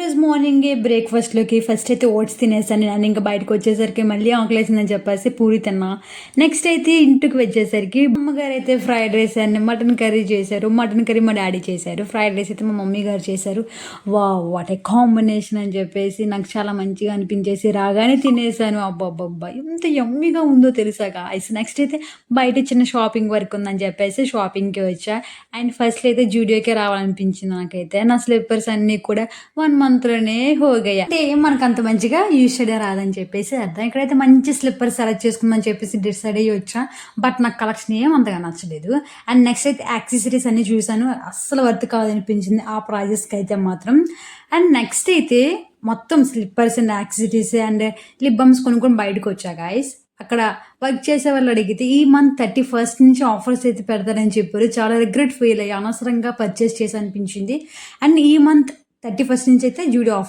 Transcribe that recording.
ఈరోజు మార్నింగే బ్రేక్ఫాస్ట్లోకి ఫస్ట్ అయితే ఓట్స్ తినేసాను నేను. ఇంకా బయటకు వచ్చేసరికి మళ్ళీ ఆకలేసిందని చెప్పేసి పూరి తిన్నా. నెక్స్ట్ అయితే ఇంటికి వచ్చేసరికి అమ్మగారు అయితే fried rice and mutton curry చేశారు. మటన్ కర్రీ మా డాడీ చేశారు, ఫ్రైడ్ రైస్ అయితే మా మమ్మీ గారు చేశారు. వాట్ ఏ కాంబినేషన్ అని చెప్పేసి నాకు చాలా మంచిగా అనిపించేసి రాగానే తినేసాను. అబ్బబ్బబ్బా ఎంత యమ్మీగా ఉందో తెలుసా గాయ్స్. నెక్స్ట్ అయితే బయట చిన్న షాపింగ్ వర్క్ ఉందని చెప్పేసి షాపింగ్కి వచ్చా. అండ్ ఫస్ట్ అయితే జూడియోకే రావాలనిపించింది నాకైతే. నా స్లిప్పర్స్ అన్నీ కూడా 1 మంత్‌లోనే హోగయ్యా. అంటే మనకు అంత మంచిగా యూజ్ చేయడం రాదని చెప్పేసి అర్థం. ఇక్కడైతే మంచి స్లిప్పర్ సెలెక్ట్ చేసుకుందామని చెప్పేసి డిసైడ్ అయ్యి వచ్చా. బట్ నాకు కలెక్షన్ ఏం అంతగా నచ్చలేదు. అండ్ నెక్స్ట్ అయితే యాక్సెసరీస్ అన్నీ చూసాను. అస్సలు వర్త్ కాదనిపించింది ఆ ప్రైజెస్‌కి అయితే మాత్రం. అండ్ నెక్స్ట్ అయితే మొత్తం slippers and accessories and lip balms కొనుక్కొని బయటకొచ్చా గాయ్స్. అక్కడ వర్క్ చేసే వాళ్ళు అడిగితే ఈ మంత్ 31st నుంచి ఆఫర్స్ అయితే పెడతారని చెప్పారు. చాలా రిగ్రెట్ ఫీల్ అయ్యా. అనవసరంగా పర్చేస్ చేశా అనిపించింది. అండ్ ఈ మంత్ 31st నుంచి అయితే జూడియో ఆఫర్